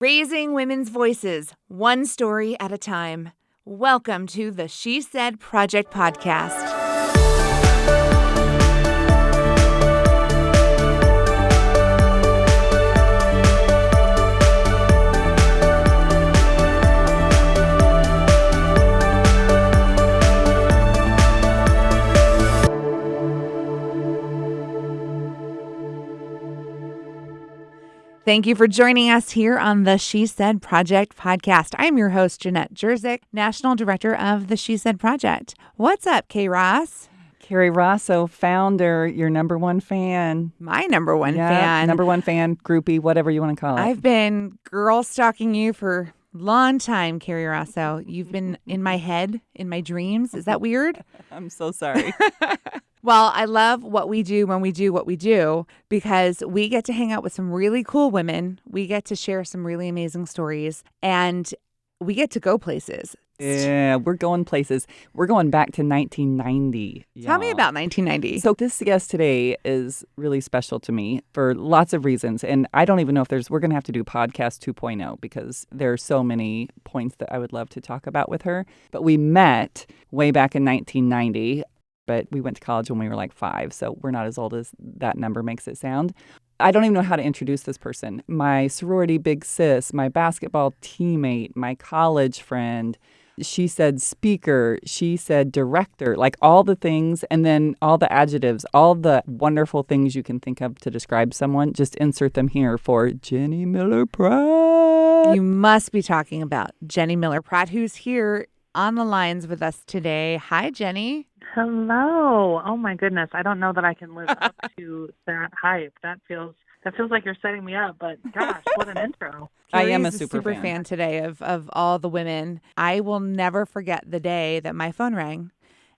Raising women's voices, one story at a time. Welcome to the She Said Project podcast. Thank you for joining us here on the She Said Project podcast. I'm your host, Jeanette Jerzyk, National Director of the She Said Project. What's up, Kay Ross? Carrie Rosso, founder, your number one fan. My number one fan. Number one fan, groupie, whatever you want to call it. I've been girl stalking you for a long time, Carrie Rosso. You've been in my head, in my dreams. Is that weird? I'm so sorry. Well, I love what we do when we do what we do because we get to hang out with some really cool women. We get to share some really amazing stories and we get to go places. Yeah, we're going places. We're going back to 1990. Tell me about 1990. So this guest today is really special to me for lots of reasons. And I don't even know if we're going to have to do podcast 2.0 because there are so many points that I would love to talk about with her. But we met way back in 1990. But we went to college when we were like 5, so we're not as old as that number makes it sound. I don't even know how to introduce this person. My sorority big sis, my basketball teammate, my college friend, she said speaker, she said director, like all the things, and then all the adjectives, all the wonderful things you can think of to describe someone, just insert them here for Jenny Miller Pratt. You must be talking about Jenny Miller Pratt, who's here on the lines with us today. Hi, Jenny. Hello. Oh my goodness. I don't know that I can live up to that hype. That feels like you're setting me up, but gosh, what an intro. I am a super fan. fan today of all the women. I will never forget the day that my phone rang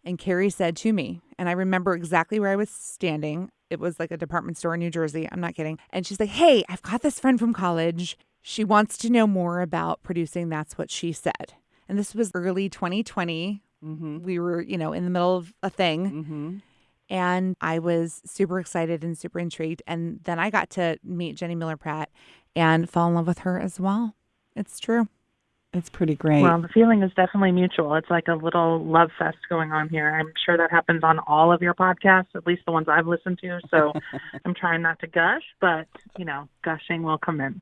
and Carrie said to me, and I remember exactly where I was standing. It was like a department store in New Jersey. I'm not kidding. And she's like, hey, I've got this friend from college. She wants to know more about producing That's What She Said. And this was early 2020. Mm-hmm. We were, in the middle of a thing. Mm-hmm. And I was super excited and super intrigued. And then I got to meet Jenny Miller Pratt and fall in love with her as well. It's true. It's pretty great. Well, the feeling is definitely mutual. It's like a little love fest going on here. I'm sure that happens on all of your podcasts, at least the ones I've listened to. So I'm trying not to gush, but, gushing will come in.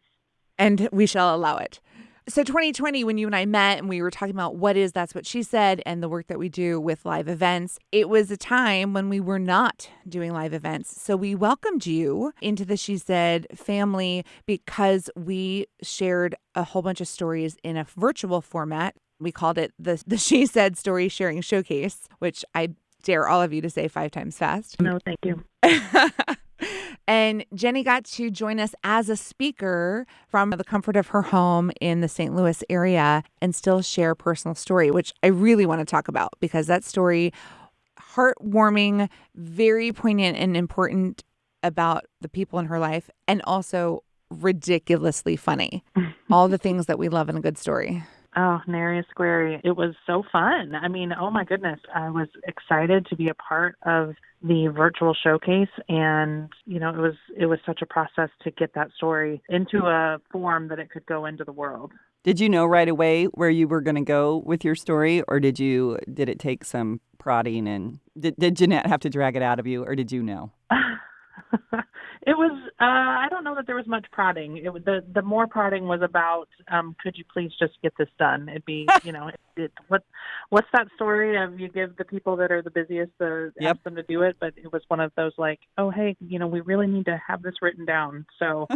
And we shall allow it. So 2020, when you and I met and we were talking about That's What She Said and the work that we do with live events, it was a time when we were not doing live events. So we welcomed you into the She Said family because we shared a whole bunch of stories in a virtual format. We called it the She Said Story Sharing Showcase, which I dare all of you to say 5 times fast. No, thank you. And Jenny got to join us as a speaker from the comfort of her home in the St. Louis area and still share a personal story, which I really want to talk about because that story, heartwarming, very poignant and important about the people in her life and also ridiculously funny. All the things that we love in a good story. Oh, Nary, Squary. It was so fun. I mean, oh my goodness. I was excited to be a part of the virtual showcase. And, it was such a process to get that story into a form that it could go into the world. Did you know right away where you were going to go with your story, or did it take some prodding and did Jeanette have to drag it out of you, or did you know? It was, I don't know that there was much prodding. The more prodding was about, could you please just get this done? It'd be, what's that story of you give the people that are the busiest, ask them to do it. But it was one of those like, oh, hey, we really need to have this written down. So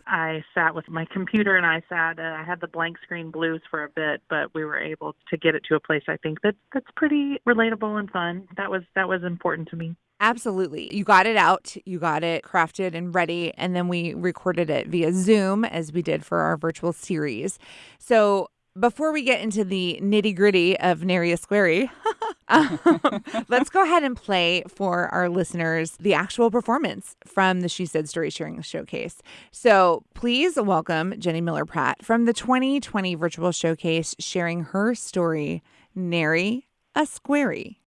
I sat with my computer and I had the blank screen blues for a bit, but we were able to get it to a place I think that's pretty relatable and fun. That was important to me. Absolutely. You got it out, you got it crafted and ready, and then we recorded it via Zoom as we did for our virtual series. So before we get into the nitty gritty of Nary, Squary, let's go ahead and play for our listeners the actual performance from the She Said Story Sharing Showcase. So please welcome Jenny Miller Pratt from the 2020 virtual showcase sharing her story, Nary, Squary.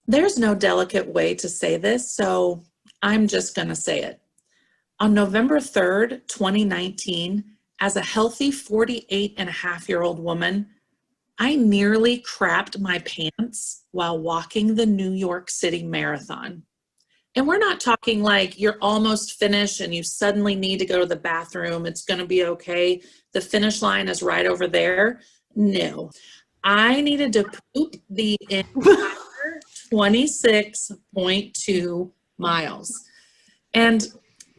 There's no delicate way to say this, so I'm just going to say it. On November 3rd, 2019, As a healthy 48-and-a-half-year-old woman, I nearly crapped my pants while walking the New York City Marathon. And we're not talking like you're almost finished and you suddenly need to go to the bathroom. It's going to be okay. The finish line is right over there. No, I needed to poop the entire 26.2 miles. And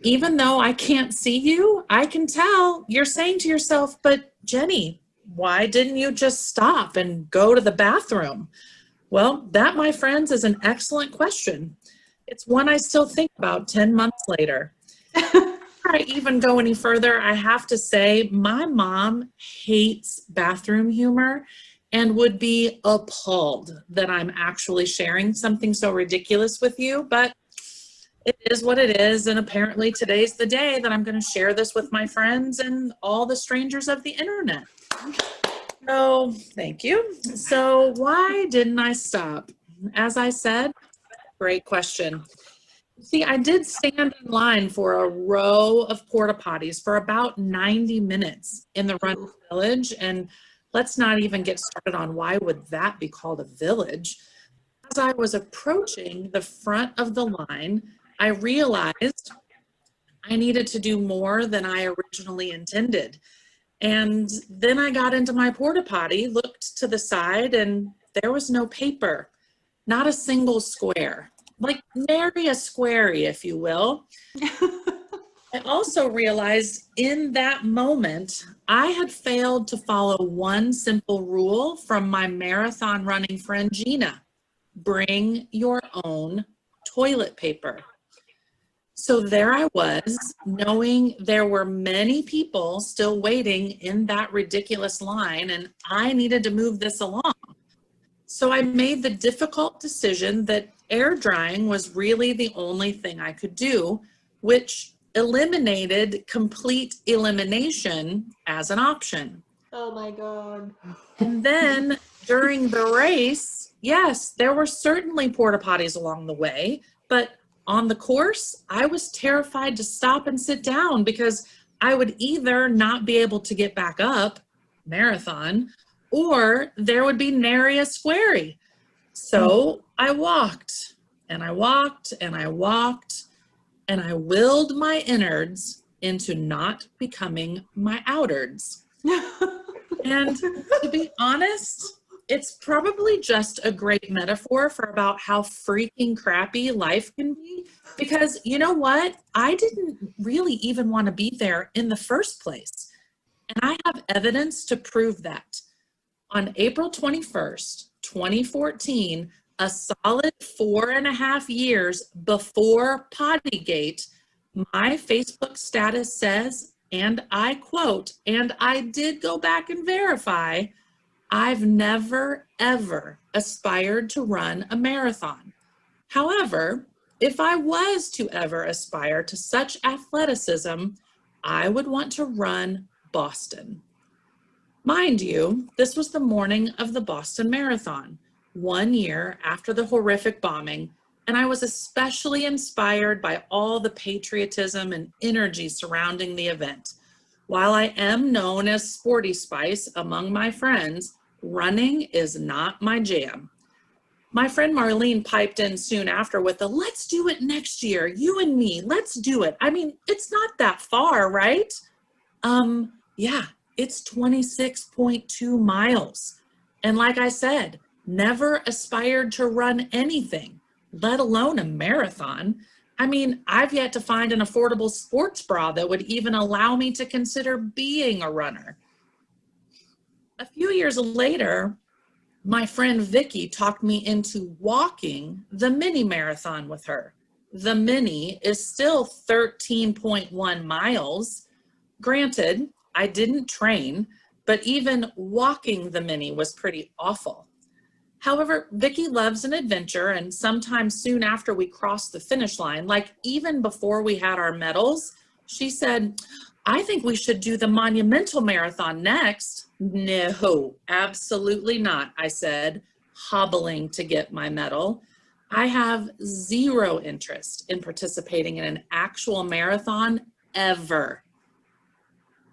even though I can't see you, I can tell you're saying to yourself, but Jenny, why didn't you just stop and go to the bathroom? Well, that, my friends, is an excellent question. It's one I still think about 10 months later. Before I even go any further, I have to say my mom hates bathroom humor and would be appalled that I'm actually sharing something so ridiculous with you, but it is what it is. And apparently today's the day that I'm going to share this with my friends and all the strangers of the internet. So thank you. So why didn't I stop? As I said, great question. See, I did stand in line for a row of porta potties for about 90 minutes in the Run Village. And let's not even get started on why would that be called a village. As I was approaching the front of the line, I realized I needed to do more than I originally intended. And then I got into my porta potty, looked to the side, and there was no paper, not a single square. Like nary a squarey, if you will. I also realized in that moment, I had failed to follow one simple rule from my marathon running friend, Gina. Bring your own toilet paper. So there I was, knowing there were many people still waiting in that ridiculous line, and I needed to move this along. So I made the difficult decision that air drying was really the only thing I could do, which eliminated complete elimination as an option. Oh my God. And then during the race, yes, there were certainly porta potties along the way, but on the course, I was terrified to stop and sit down because I would either not be able to get back up, marathon, or there would be nary a squarey. So I walked and I walked and I walked and I willed my innards into not becoming my outards. And to be honest, it's probably just a great metaphor for about how freaking crappy life can be. Because you know what? I didn't really even want to be there in the first place. And I have evidence to prove that. On April 21st, 2014, a solid 4.5 years before Pottygate, my Facebook status says, and I quote, and I did go back and verify, I've never, ever aspired to run a marathon. However, if I was to ever aspire to such athleticism, I would want to run Boston. Mind you, this was the morning of the Boston Marathon, 1 year after the horrific bombing, and I was especially inspired by all the patriotism and energy surrounding the event. While I am known as Sporty Spice among my friends, running is not my jam. My friend Marlene piped in soon after with the, let's do it next year, you and me, let's do it. I mean, it's not that far, right? Yeah, it's 26.2 miles. And like I said, never aspired to run anything, let alone a marathon. I mean, I've yet to find an affordable sports bra that would even allow me to consider being a runner. A few years later, my friend Vicky talked me into walking the mini marathon with her. The mini is still 13.1 miles. Granted, I didn't train, but even walking the mini was pretty awful. However, Vicky loves an adventure, and sometime soon after we crossed the finish line, like even before we had our medals, she said, I think we should do the Monumental Marathon next. No, absolutely not, I said, hobbling to get my medal. I have zero interest in participating in an actual marathon ever.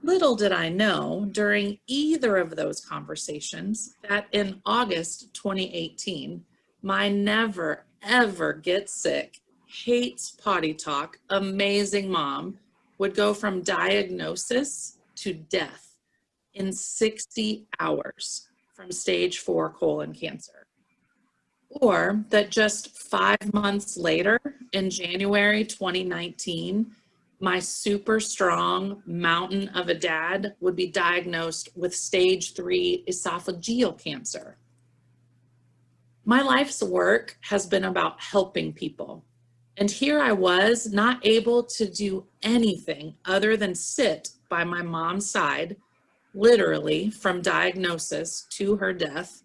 Little did I know during either of those conversations that in August 2018, my never, ever get sick, hates potty talk, amazing mom would go from diagnosis to death in 60 hours from stage 4 colon cancer. Or that just 5 months later, in January 2019, my super strong mountain of a dad would be diagnosed with stage 3 esophageal cancer. My life's work has been about helping people. And here I was, not able to do anything other than sit by my mom's side, literally from diagnosis to her death,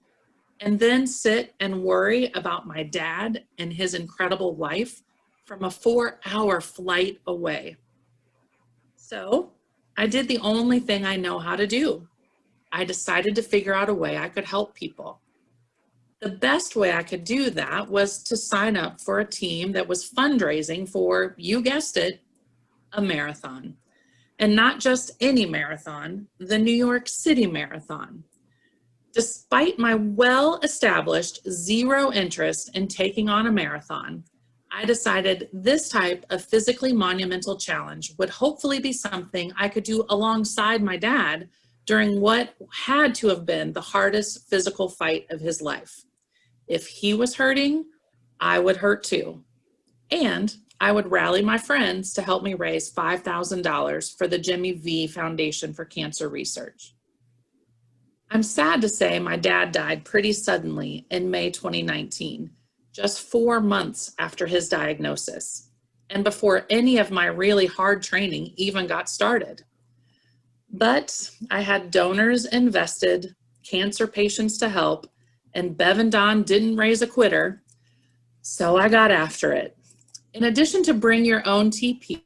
and then sit and worry about my dad and his incredible wife from a 4-hour flight away. So I did the only thing I know how to do. I decided to figure out a way I could help people. The best way I could do that was to sign up for a team that was fundraising for, you guessed it, a marathon. And not just any marathon, the New York City Marathon. Despite my well-established zero interest in taking on a marathon, I decided this type of physically monumental challenge would hopefully be something I could do alongside my dad during what had to have been the hardest physical fight of his life. If he was hurting, I would hurt too. And I would rally my friends to help me raise $5,000 for the Jimmy V Foundation for Cancer Research. I'm sad to say my dad died pretty suddenly in May 2019, just 4 months after his diagnosis, and before any of my really hard training even got started. But I had donors invested, cancer patients to help, and Bev and Don didn't raise a quitter, so I got after it. In addition to bring your own TP,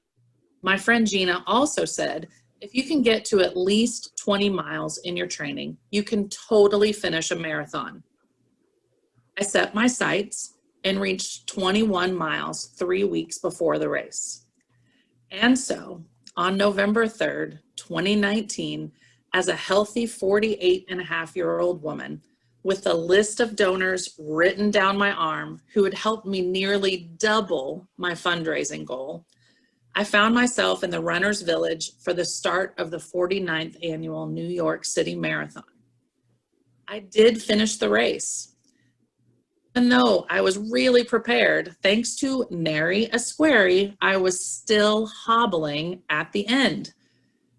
my friend Gina also said, if you can get to at least 20 miles in your training, you can totally finish a marathon. I set my sights and reached 21 miles 3 weeks before the race. And so, on November 3rd, 2019, as a healthy 48-and-a-half-year-old woman, with a list of donors written down my arm who would help me nearly double my fundraising goal, I found myself in the Runner's Village for the start of the 49th annual New York City Marathon. I did finish the race. Even though I was really prepared, thanks to Nary, a Squary, I was still hobbling at the end.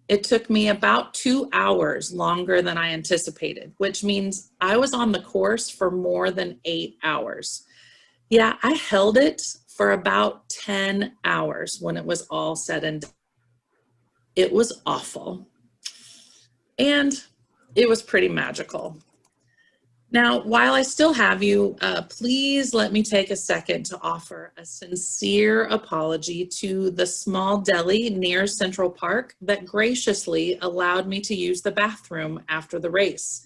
It took me about 2 hours longer than I anticipated, which means I was on the course for more than 8 hours. Yeah, I held it for about 10 hours when it was all said and done. It was awful. And it was pretty magical. Now, while I still have you, please let me take a second to offer a sincere apology to the small deli near Central Park that graciously allowed me to use the bathroom after the race.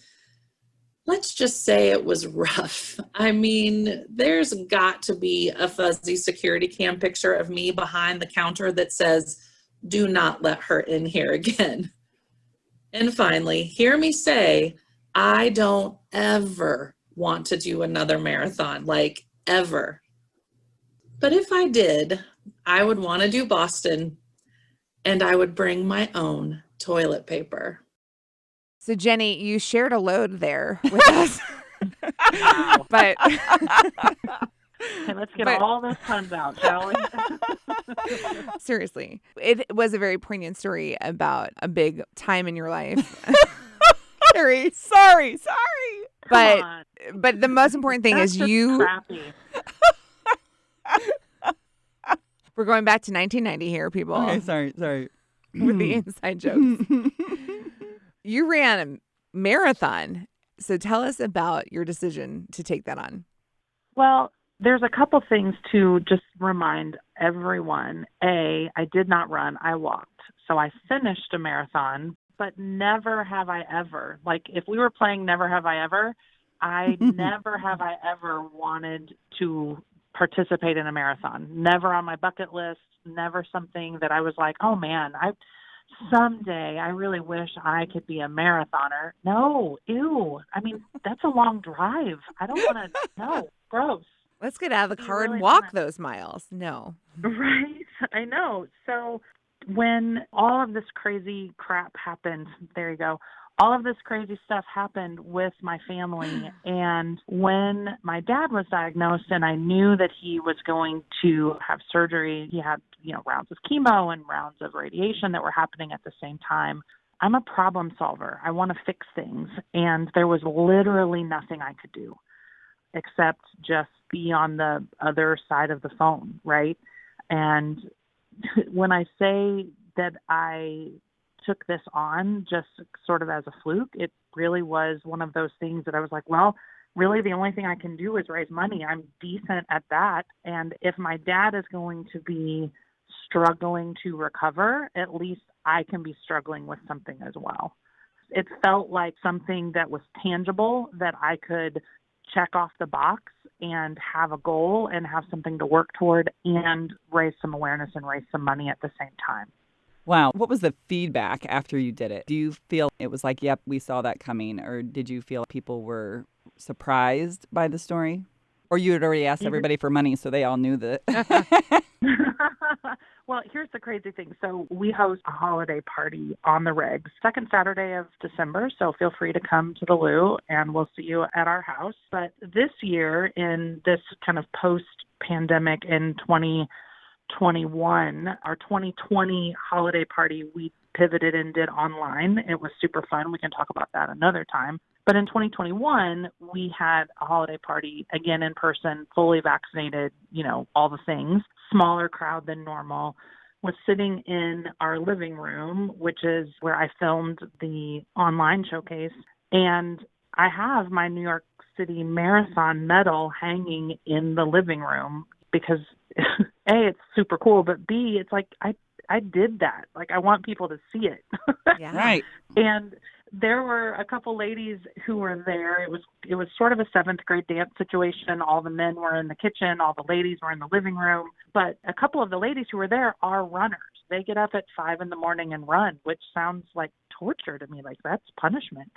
Let's just say it was rough. I mean, there's got to be a fuzzy security cam picture of me behind the counter that says, "Do not let her in here again." And finally, hear me say, I don't ever want to do another marathon, like ever. But if I did, I would want to do Boston, and I would bring my own toilet paper. So, Jenny, you shared a load there with us. Wow. But Okay, let's get all those puns out, shall we? seriously, it was a very poignant story about a big time in your life. Sorry. Sorry. Come on. But the most important thing That's is just you. crappy. We're going back to 1990 here, people. Okay, sorry. With the inside jokes. You ran a marathon. So tell us about your decision to take that on. Well, there's a couple things to just remind everyone. A, I did not run, I walked. So I finished a marathon, but never have I ever. Like, if we were playing Never Have I Ever, I never have I ever wanted to participate in a marathon. Never on my bucket list, never something that I was like, oh man, someday I really wish I could be a marathoner. No, ew. I mean, that's a long drive. I don't want to, no, gross. Let's get out of the You car and really walk wanna- those miles. No. Right? I know. So when all of this crazy crap happened, there you go. All of this crazy stuff happened with my family. And when my dad was diagnosed and I knew that he was going to have surgery, he had, rounds of chemo and rounds of radiation that were happening at the same time. I'm a problem solver. I want to fix things. And there was literally nothing I could do except just be on the other side of the phone, right? And when I say that I took this on just sort of as a fluke, it really was one of those things that I was like, well, really the only thing I can do is raise money. I'm decent at that. And if my dad is going to be struggling to recover, at least I can be struggling with something as well. It felt like something that was tangible that I could check off the box and have a goal and have something to work toward and raise some awareness and raise some money at the same time. Wow. What was the feedback after you did it? Do you feel it was like, yep, we saw that coming? Or did you feel people were surprised by the story? Or you had already asked everybody for money, so they all knew that? Well, here's the crazy thing. So we host a holiday party on the regs, second Saturday of December. So feel free to come to the Lou and we'll see you at our house. But this year, in this kind of post-pandemic in 2021, our 2020 holiday party, we pivoted and did online. It was super fun. We can talk about that another time. But in 2021, we had a holiday party, again in person, fully vaccinated, all the things, smaller crowd than normal, was sitting in our living room, which is where I filmed the online showcase. And I have my New York City Marathon medal hanging in the living room because A, it's super cool, but B, it's like I did that. Like, I want people to see it. Yeah. Right. And there were a couple ladies who were there. It was sort of a 7th grade dance situation. All the men were in the kitchen, all the ladies were in the living room. But a couple of the ladies who were there are runners. They get up at 5 a.m. and run, which sounds like torture to me. Like, that's punishment.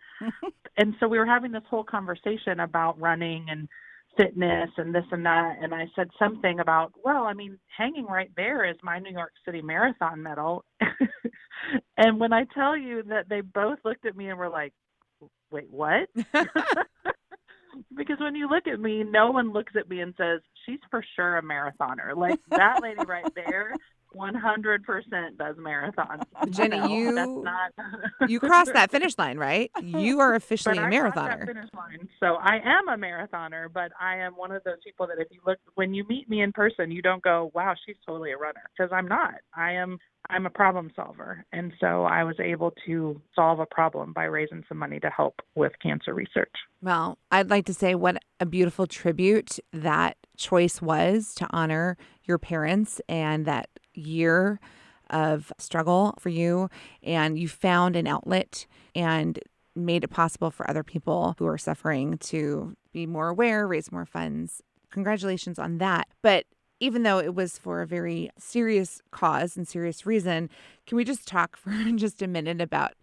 And so we were having this whole conversation about running and fitness and this and that. And I said something about, well, I mean, hanging right there is my New York City Marathon medal. And when I tell you that they both looked at me and were like, wait, what? Because when you look at me, no one looks at me and says, she's for sure a marathoner. Like, that lady right there 100% does marathons. Jenny, that's not... you crossed that finish line, right? You are officially a I crossed that marathoner. finish line. So I am a marathoner, but I am one of those people that if you look, when you meet me in person, you don't go, wow, she's totally a runner. Because I'm not. I'm a problem solver. And so I was able to solve a problem by raising some money to help with cancer research. Well, I'd like to say what a beautiful tribute that choice was to honor your parents and that year of struggle for you. And you found an outlet and made it possible for other people who are suffering to be more aware, raise more funds. Congratulations on that. But even though it was for a very serious cause and serious reason, can we just talk for just a minute about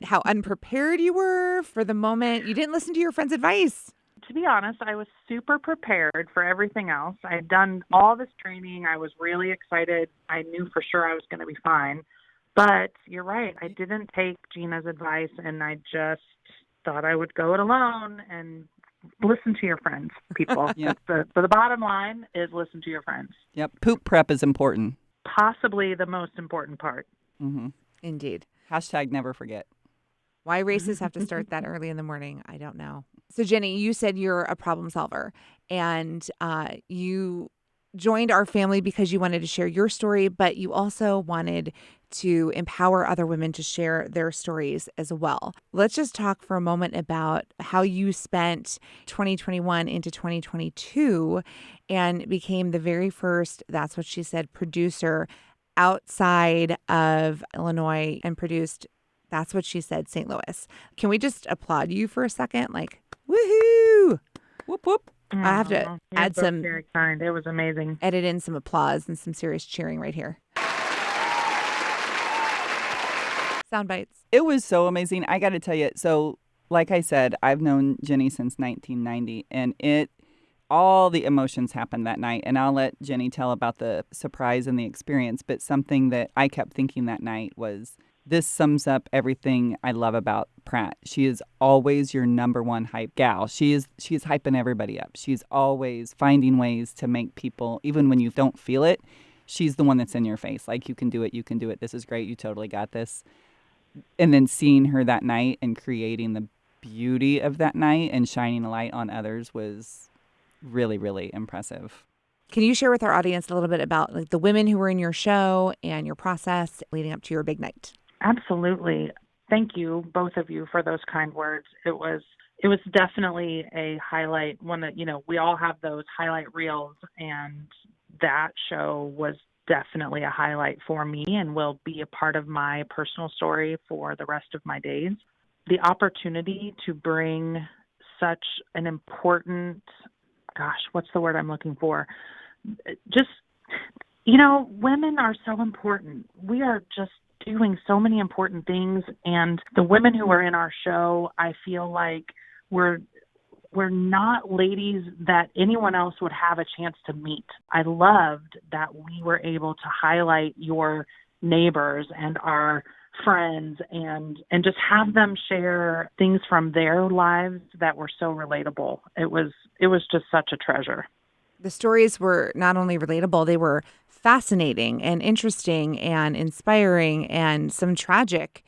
how unprepared you were for the moment? You didn't listen to your friend's advice. To be honest, I was super prepared for everything else. I had done all this training. I was really excited. I knew for sure I was going to be fine. But you're right. I didn't take Gina's advice, and I just thought I would go it alone and listen to your friends, people. Yep. So the bottom line is listen to your friends. Yep. Poop prep is important. Possibly the most important part. Mm-hmm. Indeed. Hashtag never forget. Why races have to start that early in the morning, I don't know. So, Jenny, you said you're a problem solver, and you joined our family because you wanted to share your story, but you also wanted to empower other women to share their stories as well. Let's just talk for a moment about how you spent 2021 into 2022 and became the very first, that's what she said, producer outside of Illinois and produced, that's what she said, St. Louis. Can we just applaud you for a second? Like, woohoo! Whoop, whoop. I have to add some, very kind. It was amazing. edit in some applause and some serious cheering right here. Sound bites. It was so amazing. I got to tell you, so like I said, I've known Jenny since 1990, and all the emotions happened that night. And I'll let Jenny tell about the surprise and the experience. But something that I kept thinking that night was, this sums up everything I love about Pratt. She is always your number one hype gal. She is hyping everybody up. She's always finding ways to make people, even when you don't feel it, she's the one that's in your face. Like, you can do it. You can do it. This is great. You totally got this. And then seeing her that night and creating the beauty of that night and shining a light on others was really, really impressive. Can you share with our audience a little bit about like the women who were in your show and your process leading up to your big night? Absolutely. Thank you, both of you, for those kind words. It was definitely a highlight. One that, we all have those highlight reels, and that show was definitely a highlight for me and will be a part of my personal story for the rest of my days. The opportunity to bring such an important, what's the word I'm looking for? Just, women are so important. We are just doing so many important things, and the women who are in our show, I feel like we're not ladies that anyone else would have a chance to meet. I loved that we were able to highlight your neighbors and our friends and just have them share things from their lives that were so relatable. It was just such a treasure. The stories were not only relatable, they were fascinating and interesting and inspiring and some tragic.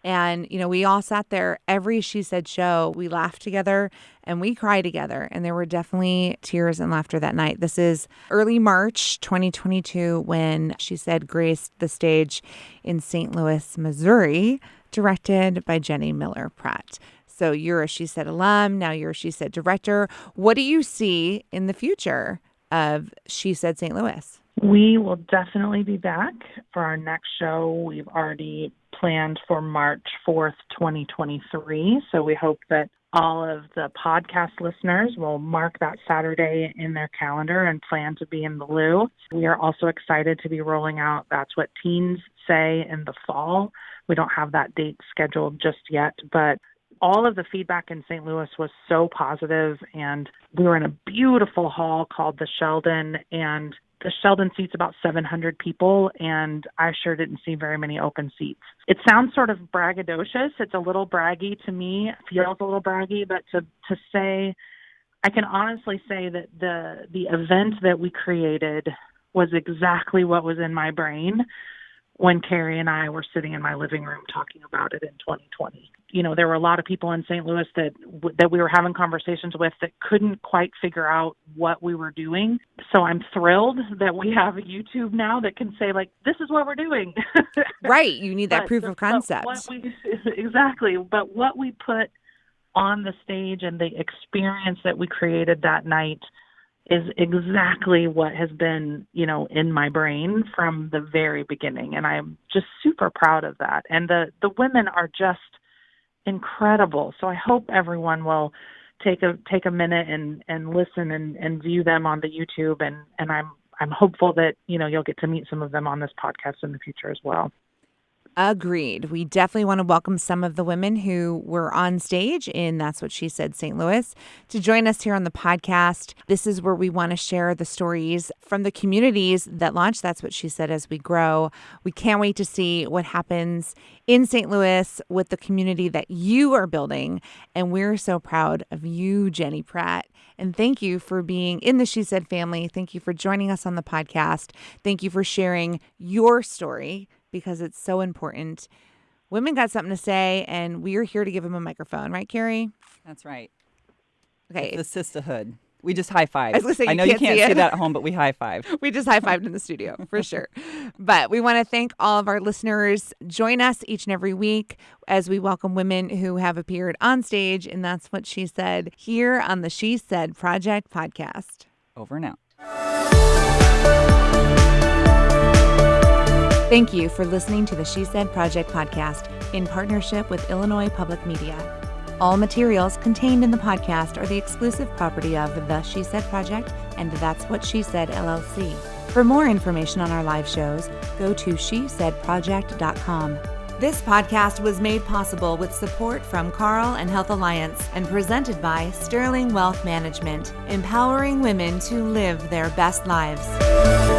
And, we all sat there every She Said show. We laughed together and we cried together. And there were definitely tears and laughter that night. This is early March 2022 when She Said graced the stage in St. Louis, Missouri, directed by Jenny Miller Pratt. So you're a She Said alum. Now you're a She Said director. What do you see in the future of She Said St. Louis? We will definitely be back for our next show. We've already planned for March 4th, 2023. So we hope that all of the podcast listeners will mark that Saturday in their calendar and plan to be in the Lou. We are also excited to be rolling out That's What Teens Say in the fall. We don't have that date scheduled just yet, but all of the feedback in St. Louis was so positive, and we were in a beautiful hall called the Sheldon, and the Sheldon seats about 700 people, and I sure didn't see very many open seats. It sounds sort of braggadocious. It's a little braggy to me. It feels a little braggy, but to say, I can honestly say that the event that we created was exactly what was in my brain when Carrie and I were sitting in my living room talking about it in 2020. There were a lot of people in St. Louis that we were having conversations with that couldn't quite figure out what we were doing. So I'm thrilled that we have YouTube now that can say, like, this is what we're doing. Right. You need that proof of concept. Exactly. But what we put on the stage and the experience that we created that night is exactly what has been, in my brain from the very beginning. And I'm just super proud of that. And the women are just incredible. So I hope everyone will take a minute and listen and view them on the YouTube. And I'm hopeful that, you'll get to meet some of them on this podcast in the future as well. Agreed. We definitely want to welcome some of the women who were on stage in That's What She Said St. Louis to join us here on the podcast. This is where we want to share the stories from the communities that launched That's What She Said as we grow. We can't wait to see what happens in St. Louis with the community that you are building. And we're so proud of you, Jenny Pratt. And thank you for being in the She Said family. Thank you for joining us on the podcast. Thank you for sharing your story, because it's so important. Women got something to say, and we're here to give them a microphone. Right, Carrie? That's right. Okay. It's the sisterhood. We just high-fived. I was gonna say, I know you can't see that at home, but we high-fived. We just high-fived in the studio, for sure. But we want to thank all of our listeners. Join us each and every week as we welcome women who have appeared on stage, and That's What She Said, here on the She Said Project podcast. Over and out. Thank you for listening to the She Said Project podcast in partnership with Illinois Public Media. All materials contained in the podcast are the exclusive property of the She Said Project and That's What She Said LLC. For more information on our live shows, go to shesaidproject.com. This podcast was made possible with support from Carl and Health Alliance and presented by Sterling Wealth Management, empowering women to live their best lives.